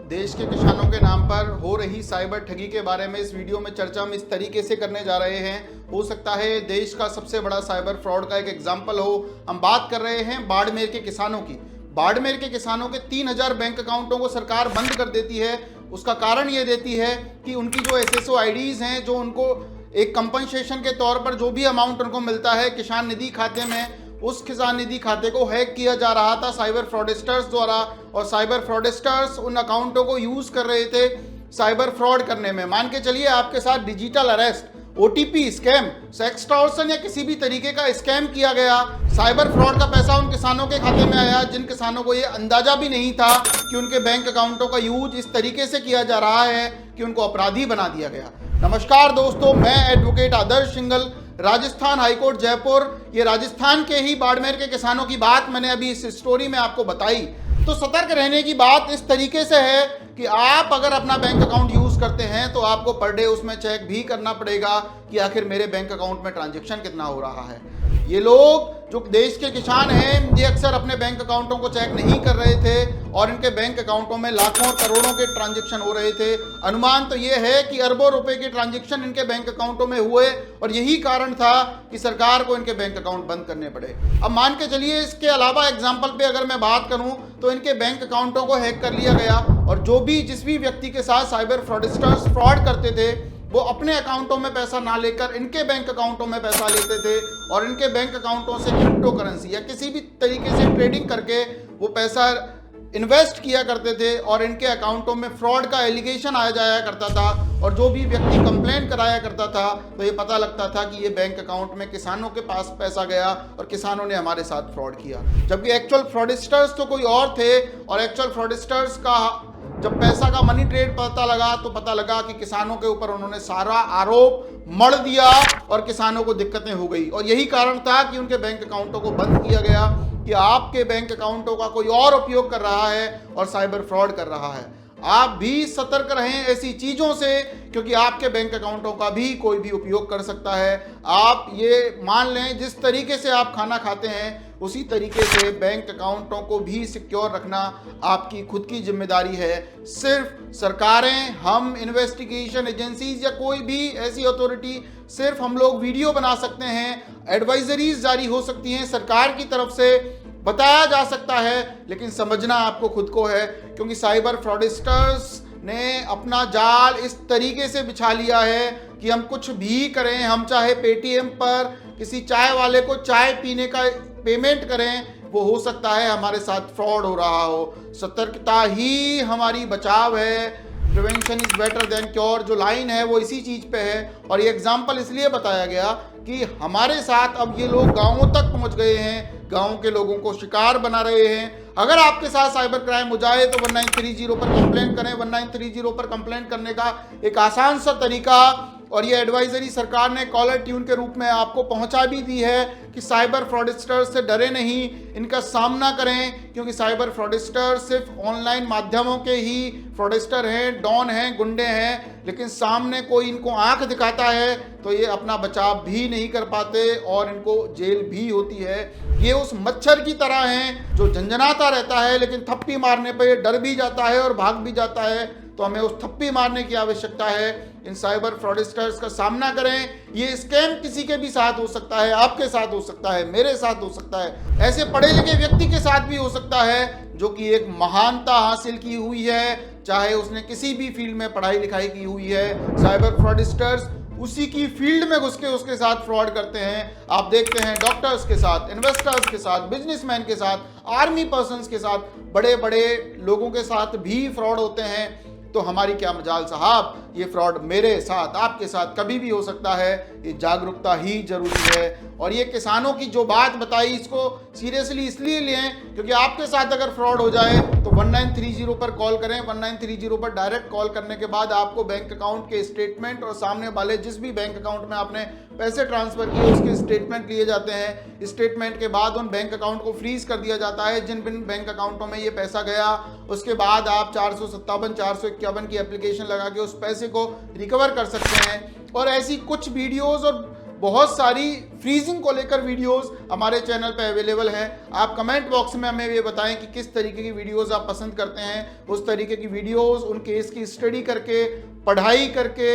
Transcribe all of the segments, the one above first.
देश के किसानों के नाम पर हो रही साइबर ठगी के बारे में इस वीडियो में चर्चा हम इस तरीके से करने जा रहे हैं। हो सकता है देश का सबसे बड़ा साइबर फ्रॉड का एक एग्जाम्पल हो। हम बात कर रहे हैं बाड़मेर के किसानों की। बाड़मेर के किसानों के 3000 बैंक अकाउंटों को सरकार बंद कर देती है। उसका कारण ये देती है कि उनकी जो SSO IDs हैं, जो उनको एक कंपनसेशन के तौर पर जो भी अमाउंट उनको मिलता है किसान निधि खाते में, उस किसान निधि खाते को हैक किया जा रहा था साइबर फ्रॉडस्टर्स द्वारा। और साइबर फ्रॉडस्टर्स उन अकाउंटों को यूज कर रहे थे साइबर फ्रॉड करने में। मान के चलिए आपके साथ digital arrest, OTP scam, sextortion या किसी भी तरीके का स्कैम किया गया। साइबर फ्रॉड का पैसा उन किसानों के खाते में आया जिन किसानों को ये अंदाजा भी नहीं था कि उनके बैंक अकाउंटों का यूज इस तरीके से किया जा रहा है कि उनको अपराधी बना दिया गया। नमस्कार दोस्तों, मैं एडवोकेट आदर्श सिंघल, राजस्थान हाईकोर्ट जयपुर। ये राजस्थान के ही बाड़मेर के किसानों की बात मैंने अभी इस स्टोरी में आपको बताई। तो सतर्क रहने की बात इस तरीके से है कि आप अगर अपना बैंक अकाउंट यूज करते हैं तो आपको पर डे उसमें चेक भी करना पड़ेगा कि आखिर मेरे बैंक अकाउंट में ट्रांजैक्शन कितना हो रहा है। ये लोग जो देश के किसान हैं, ये अक्सर अपने बैंक अकाउंटों को चेक नहीं कर रहे थे और इनके बैंक अकाउंटों में लाखों करोड़ों के ट्रांजैक्शन हो रहे थे। अनुमान तो ये है कि अरबों रुपए के ट्रांजैक्शन इनके बैंक अकाउंटों में हुए और यही कारण था कि सरकार को इनके बैंक अकाउंट बंद करने पड़े। अब मान के चलिए इसके अलावा एग्जाम्पल पे अगर मैं बात करूं तो इनके बैंक अकाउंटों को हैक कर लिया गया और जिस भी व्यक्ति के साथ साइबर फ्रॉडस्टर्स फ्रॉड करते थे वो अपने अकाउंटों में पैसा ना लेकर इनके बैंक अकाउंटों में पैसा लेते थे और इनके बैंक अकाउंटों से क्रिप्टो करेंसी या किसी भी तरीके से ट्रेडिंग करके वो पैसा इन्वेस्ट किया करते थे और इनके अकाउंटों में फ्रॉड का एलिगेशन आया जाया करता था। और जो भी व्यक्ति कंप्लेंट कराया करता था तो ये पता लगता था कि ये बैंक अकाउंट में किसानों के पास पैसा गया और किसानों ने हमारे साथ फ्रॉड किया, जबकि एक्चुअल फ्रॉडस्टर्स तो कोई और थे। और एक्चुअल फ्रॉडस्टर्स का जब पैसा का मनी ट्रेड पता लगा तो पता लगा कि किसानों के ऊपर उन्होंने सारा आरोप मढ़ दिया और किसानों को दिक्कतें हो गई। और यही कारण था कि उनके बैंक अकाउंटों को बंद किया गया कि आपके बैंक अकाउंटों का कोई और उपयोग कर रहा है और साइबर फ्रॉड कर रहा है। आप भी सतर्क रहें ऐसी चीजों से, क्योंकि आपके बैंक अकाउंटों का भी कोई भी उपयोग कर सकता है। आप ये मान लें जिस तरीके से आप खाना खाते हैं उसी तरीके से बैंक अकाउंटों को भी सिक्योर रखना आपकी खुद की जिम्मेदारी है। सिर्फ सरकारें, हम इन्वेस्टिगेशन एजेंसीज या कोई भी ऐसी अथॉरिटी, सिर्फ हम लोग वीडियो बना सकते हैं, एडवाइजरीज जारी हो सकती हैं, सरकार की तरफ से बताया जा सकता है, लेकिन समझना आपको खुद को है। क्योंकि साइबर फ्रॉडस्टर्स ने अपना जाल इस तरीके से बिछा लिया है कि हम कुछ भी करें, हम चाहे पेटीएम पर किसी चाय वाले को चाय पीने का पेमेंट करें, वो हो सकता है हमारे साथ फ्रॉड हो रहा हो। सतर्कता ही हमारी बचाव है। Prevention is better than cure जो लाइन है वो इसी चीज पे है। और ये एग्जाम्पल इसलिए बताया गया कि हमारे साथ अब ये लोग गांवों तक पहुंच गए हैं, गांव के लोगों को शिकार बना रहे हैं। अगर आपके साथ साइबर क्राइम हो जाए तो 1930 पर कंप्लेंट करें। 1930 पर कंप्लेंट करने का एक आसान सा तरीका और ये एडवाइजरी सरकार ने कॉलर ट्यून के रूप में आपको पहुंचा भी दी है कि साइबर फ्रॉडस्टर्स से डरे नहीं, इनका सामना करें। क्योंकि साइबर फ्रॉडस्टर सिर्फ ऑनलाइन माध्यमों के ही फ्रॉडस्टर हैं, डॉन हैं, गुंडे हैं, लेकिन सामने कोई इनको आंख दिखाता है तो ये अपना बचाव भी नहीं कर पाते और इनको जेल भी होती है। ये उस मच्छर की तरह हैं जो झंझनाता रहता है लेकिन थप्पी मारने पर ये डर भी जाता है और भाग भी जाता है। तो हमें उस थप्पी मारने की आवश्यकता है। इन साइबर फ्रॉडस्टर्स का सामना करें। ये स्कैम किसी के भी साथ हो सकता है, आपके साथ हो सकता है, मेरे साथ हो सकता है, ऐसे पढ़े लिखे व्यक्ति के साथ भी हो सकता है जो कि एक महानता हासिल की हुई है, चाहे उसने किसी भी फील्ड में पढ़ाई लिखाई की हुई है। साइबर फ्रॉडस्टर्स उसी की फील्ड में घुस के उसके साथ फ्रॉड करते हैं। आप देखते हैं डॉक्टर्स के साथ, इन्वेस्टर्स के साथ, बिजनेसमैन के साथ, आर्मी पर्सन्स के साथ, बड़े बड़े लोगों के साथ भी फ्रॉड होते हैं। तो हमारी क्या मजाल साहब, ये फ्रॉड मेरे साथ, आपके साथ कभी भी हो सकता है। ये जागरूकता ही जरूरी है। और ये किसानों की जो बात बताई इसको सीरियसली इसलिए लें क्योंकि आपके साथ अगर फ्रॉड हो जाए तो 1930 पर कॉल करें। 1930 पर डायरेक्ट कॉल करने के बाद आपको बैंक अकाउंट के स्टेटमेंट और सामने वाले जिस भी बैंक अकाउंट में आपने पैसे ट्रांसफर किए उसके स्टेटमेंट लिए जाते हैं। स्टेटमेंट के बाद उन बैंक अकाउंट को फ्रीज कर दिया जाता है जिन बैंक अकाउंटों में ये पैसा गया। उसके बाद आप 457 451 की एप्लीकेशन लगा के उस पैसे को रिकवर कर सकते हैं। और ऐसी कुछ वीडियोस और बहुत सारी फ्रीजिंग को लेकर वीडियोस हमारे चैनल पे अवेलेबल हैं। आप कमेंट बॉक्स में हमें ये बताएं कि किस तरीके की वीडियोस आप पसंद करते हैं। उस तरीके की वीडियोस, उन केस की स्टडी करके, पढ़ाई करके,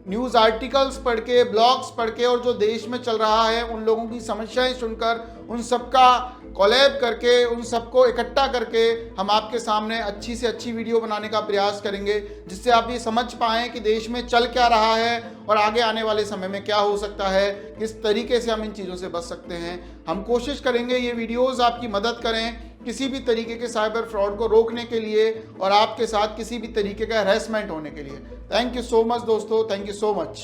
न्यूज़ आर्टिकल्स पढ़ के, ब्लॉग्स पढ़ के और जो देश में चल रहा है उन लोगों की समस्याएं सुनकर, उन सबका कोलैब करके, उन सबको इकट्ठा करके हम आपके सामने अच्छी से अच्छी वीडियो बनाने का प्रयास करेंगे, जिससे आप ये समझ पाएँ कि देश में चल क्या रहा है और आगे आने वाले समय में क्या हो सकता है, किस तरीके से हम इन चीज़ों से बच सकते हैं। हम कोशिश करेंगे ये वीडियोज़ आपकी मदद करें किसी भी तरीके के साइबर फ्रॉड को रोकने के लिए और आपके साथ किसी भी तरीके का हैरेसमेंट होने के लिए। थैंक यू सो मच दोस्तों, थैंक यू सो मच।